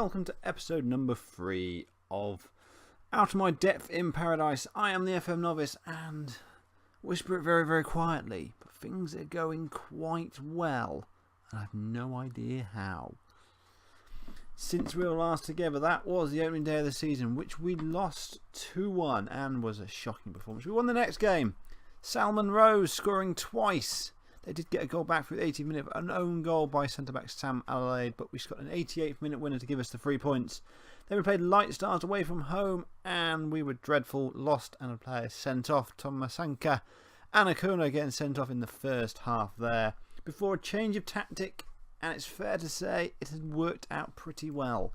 welcome to episode number 3 of Out of My Depth in Paradise. I am the FM Novice and whisper it very, very quietly, but things are going quite well, and I have no idea how. Since we were last together, that was the opening day of the season, which we lost 2-1 and was a shocking performance. We won the next game, Salmon Rose scoring twice. They did get a goal back for the 80th minute, an own goal by centre-back Sam Adelaide, but we got an 88th minute winner to give us the 3 points. Then we played Light Stars away from home, and we were dreadful, lost and a player sent off, Tomasanka and Akuna getting sent off in the first half there. Before a change of tactic, and it's fair to say it has worked out pretty well.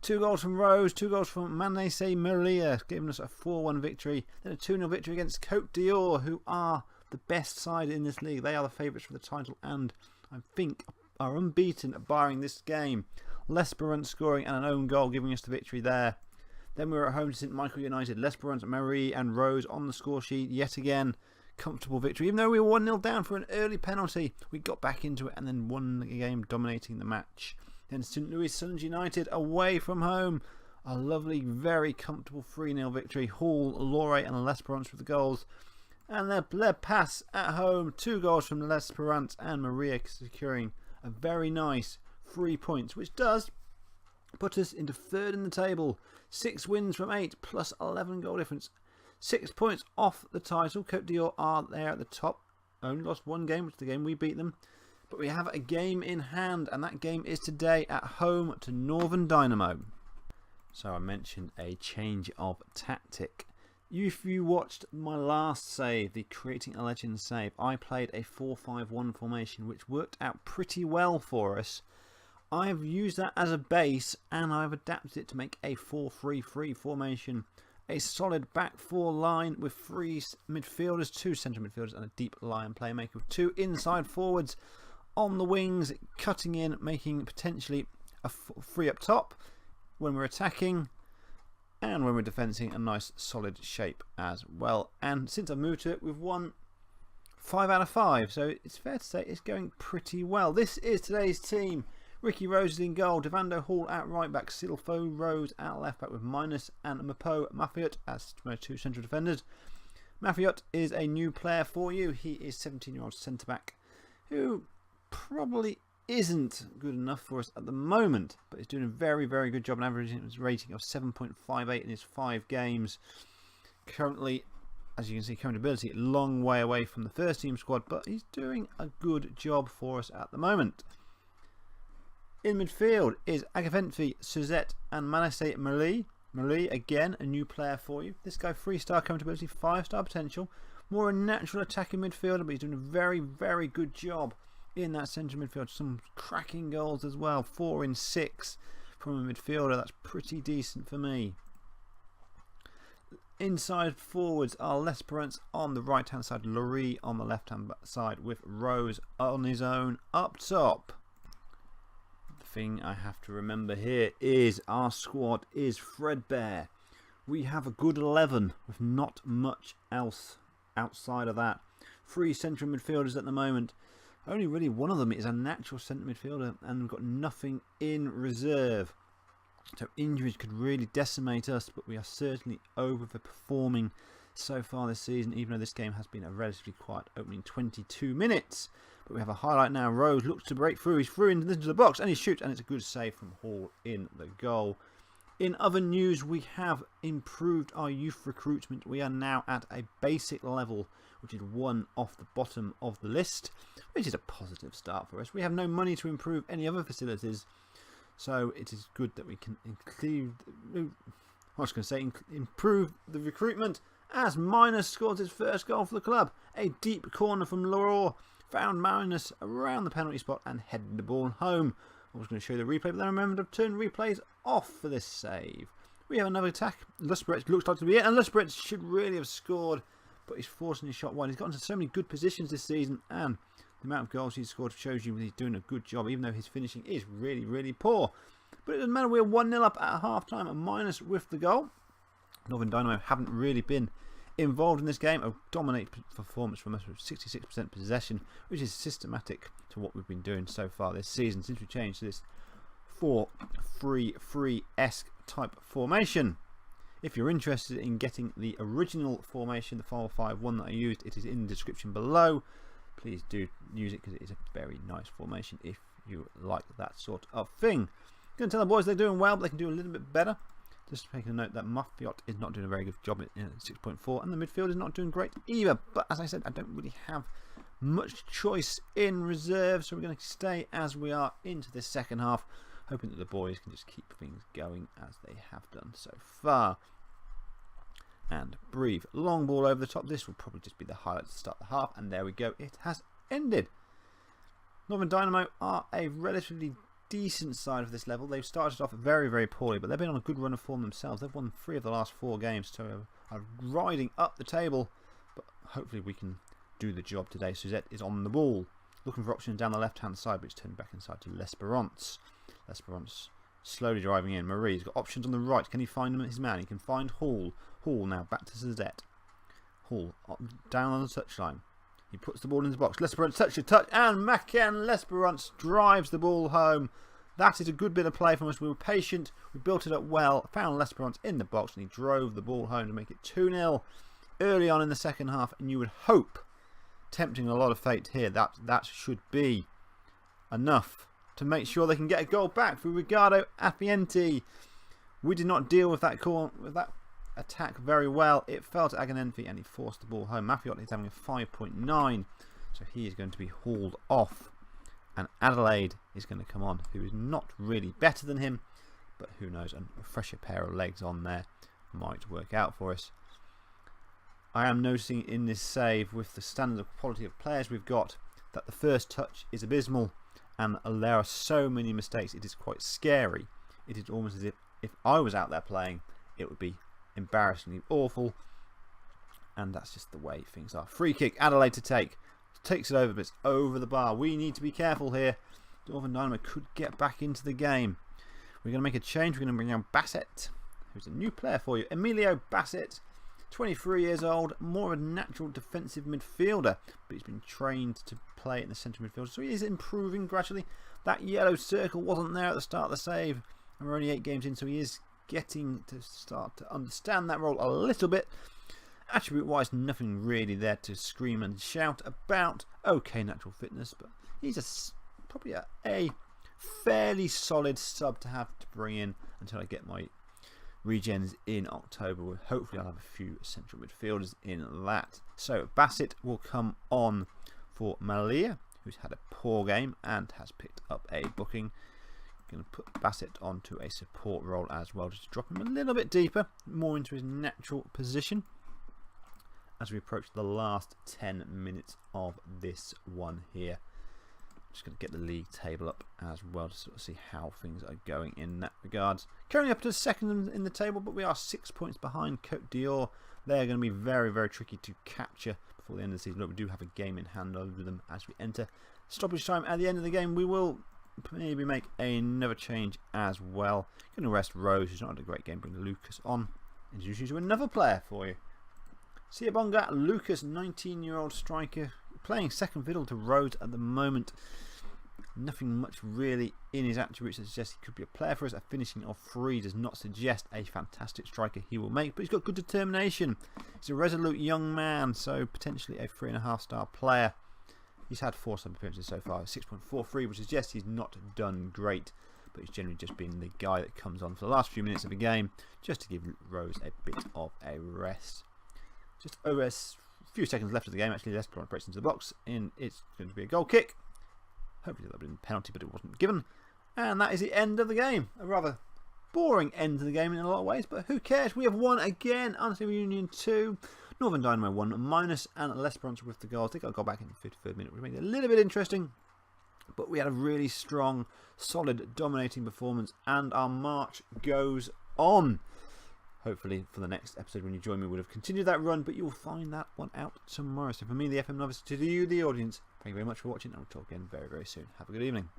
2 goals from Rose, 2 goals from Anse Reunion, giving us a 4-1 victory. Then a 2-0 victory against Côte d'Or, who are the best side in this league. They are the favourites for the title and I think are unbeaten barring this game. L'Espérance scoring and an own goal giving us the victory there. Then we were at home to St Michael United. L'Espérance, Marie and Rose on the score sheet yet again. Comfortable victory. Even though we were 1-0 down for an early penalty, we got back into it and then won the game, dominating the match. Then St Louis Suns United away from home. A lovely, very comfortable 3-0 victory. Hall, Laurie and L'Espérance with the goals. And their pass at home, 2 goals from L'Espérance and Maria securing a very nice 3 points, which does put us into 3rd in the table. 6 wins from 8 plus 11 goal difference. 6 points off the title. Côte d'Or are there at the top. Only lost 1 game, which is the game we beat them. But we have a game in hand, and that game is today at home to Northern Dynamo. So I mentioned a change of tactic. If you watched my last save, the Creating a Legend save, I played a 4-5-1 formation, which worked out pretty well for us. I've used that as a base, and I've adapted it to make a 4-3-3 formation. A solid back 4 line with 3 midfielders, 2 central midfielders, and a deep line playmaker with 2 inside forwards on the wings, cutting in, making potentially a 3 up top when we're attacking. And when we're defending, a nice solid shape as well. And since I moved to it, we've won 5 out of 5. So it's fair to say it's going pretty well. This is today's team. Ricky Rose is in goal. Devando Hall at right back. Silfo Rose at left back with Minus and Mapo Mafiot as my 2 central defenders. Mafiot is a new player for you. He is 17-year-old centre back who probably isn't good enough for us at the moment, but he's doing a very, very good job and averaging his rating of 7.58 in his 5 games. Currently, as you can see, current ability, a long way away from the first team squad, but he's doing a good job for us at the moment. In midfield is Agafenfi, Suzette and Manasseh Marie. Marie, again, a new player for you. This guy, 3-star current ability, 5-star potential. More a natural attacking midfielder, but he's doing a very, very good job in that central midfield. Some cracking goals as well. 4 in 6 from a midfielder. That's pretty decent for me. Inside forwards are L'Espérance on the right hand side, Laurie on the left hand side with Rose on his own up top. The thing I have to remember here is our squad is threadbare. We have a good 11 with not much else outside of that. 3 central midfielders at the moment. Only really one of them is a natural centre midfielder, and we've got nothing in reserve. So injuries could really decimate us, but we are certainly overperforming so far this season, even though this game has been a relatively quiet opening 22 minutes. But we have a highlight now. Rose looks to break through. He's through into the box and he shoots, and it's a good save from Hall in the goal. In other news, we have improved our youth recruitment. We are now at a basic level, which is 1 off the bottom of the list, which is a positive start for us. We have no money to improve any other facilities, so it is good that we can improve the recruitment. As Minus scores his first goal for the club, a deep corner from Laurent found Minus around the penalty spot and headed the ball home. I was going to show you the replay, but then I remembered to turn replays off for this save. We have another attack. L'Espérance looks like to be it, and L'Espérance should really have scored, but he's forcing his shot wide. He's gotten to so many good positions this season, and the amount of goals he's scored shows you he's doing a good job, even though his finishing is really, really poor. But it doesn't matter. We're 1-0 up at half time, and Minus with the goal. Northern Dynamo haven't really been involved in this game. A dominant performance from us with 66% possession, which is systematic to what we've been doing so far this season since we changed to this 4-3-3-esque type formation. If you're interested in getting the original formation, the 4-5-1 that I used, it is in the description below. Please do use it because it is a very nice formation if you like that sort of thing. I'm going to tell the boys they're doing well, but they can do a little bit better. Just making a note that Mafiot is not doing a very good job at 6.4, and the midfield is not doing great either. But as I said, I don't really have much choice in reserve, so we're going to stay as we are into this second half, hoping that the boys can just keep things going as they have done so far. And breathe. Long ball over the top. This will probably just be the highlight to start the half, and there we go. It has ended. Northern Dynamo are a relatively decent side of this level. They've started off very, very poorly, but they've been on a good run of form themselves. They've won 3 of the last 4 games, so are riding up the table, but hopefully we can do the job today. Suzette is on the ball, looking for options down the left-hand side, but it's turned back inside to L'Espérance. L'Espérance slowly driving in. Marie's got options on the right. Can he find his man? He can find Hall. Hall now back to Suzette. Hall down on the touchline. He puts the ball in the box. L'Espérance touch, and Macan L'Espérance drives the ball home. That is a good bit of play from us. We were patient. We built it up well. Found L'Espérance in the box, and he drove the ball home to make it 2-0 early on in the second half. And you would hope, tempting a lot of fate here, that should be enough to make sure they can get a goal back for Ricardo Appienti. We did not deal with that attack very well. It fell to Aganenfi and he forced the ball home. Mafiot is having a 5.9, so he is going to be hauled off. And Adelaide is going to come on, who is not really better than him, but who knows, a fresher pair of legs on there might work out for us. I am noticing in this save, with the standard of quality of players we've got, that the first touch is abysmal and there are so many mistakes. It is quite scary. It is almost as if I was out there playing, it would be embarrassingly awful, and that's just the way things are. Free kick, Adelaide to take. Takes it over, but it's over the bar. We need to be careful here. Northern Dynamo could get back into the game. We're going to make a change. We're going to bring down Bassett, who's a new player for you. Emilio Bassett, 23 years old, more of a natural defensive midfielder, but he's been trained to play in the centre midfield, so he is improving gradually. That yellow circle wasn't there at the start of the save, and we're only 8 games in, so he is getting to start to understand that role a little bit. Attribute wise, nothing really there to scream and shout about. Okay, natural fitness, but he's probably a fairly solid sub to have to bring in until I get my regens in October. Hopefully I'll have a few central midfielders in that. So Bassett will come on for Malia, who's had a poor game and has picked up a booking. Going to put Bassett onto a support role as well, just to drop him a little bit deeper, more into his natural position as we approach the last 10 minutes of this one here. Just going to get the league table up as well to sort of see how things are going in that regards. Currently up to second in the table, but we are 6 points behind Côte d'Or. They are going to be very, very tricky to capture before the end of the season. Look, we do have a game in hand over them as we enter stoppage time. At the end of the game, we will maybe make another change as well. Going to rest Rose, who's not had a great game. Bring Lucas on. Introduce you to another player for you. Siabonga Lucas, 19-year-old striker, playing second fiddle to Rhodes at the moment. Nothing much really in his attributes that suggests he could be a player for us. A finishing of 3 does not suggest a fantastic striker he will make, but he's got good determination. He's a resolute young man, so potentially a 3.5-star player. He's had 4 sub appearances so far, 6.43, which suggests he's not done great, but he's generally just been the guy that comes on for the last few minutes of the game just to give Rose a bit of a rest. Just over a few seconds left of the game. Actually, L'Espérance breaks into the box, and it's going to be a goal kick. Hopefully that would have been a penalty, but it wasn't given. And that is the end of the game. A rather boring end to the game in a lot of ways, but who cares? We have won again. Anse Reunion 2, Northern Dynamo 1 minus, and L'Espérance with the goals. They got a goal back in the 53rd minute, which made it a little bit interesting. But we had a really strong, solid, dominating performance, and our march goes on. Hopefully for the next episode when you join me we'll have continued that run, but you'll find that one out tomorrow. So for me, the FM Novice, to you, the audience, thank you very much for watching, and we'll talk again very, very soon. Have a good evening.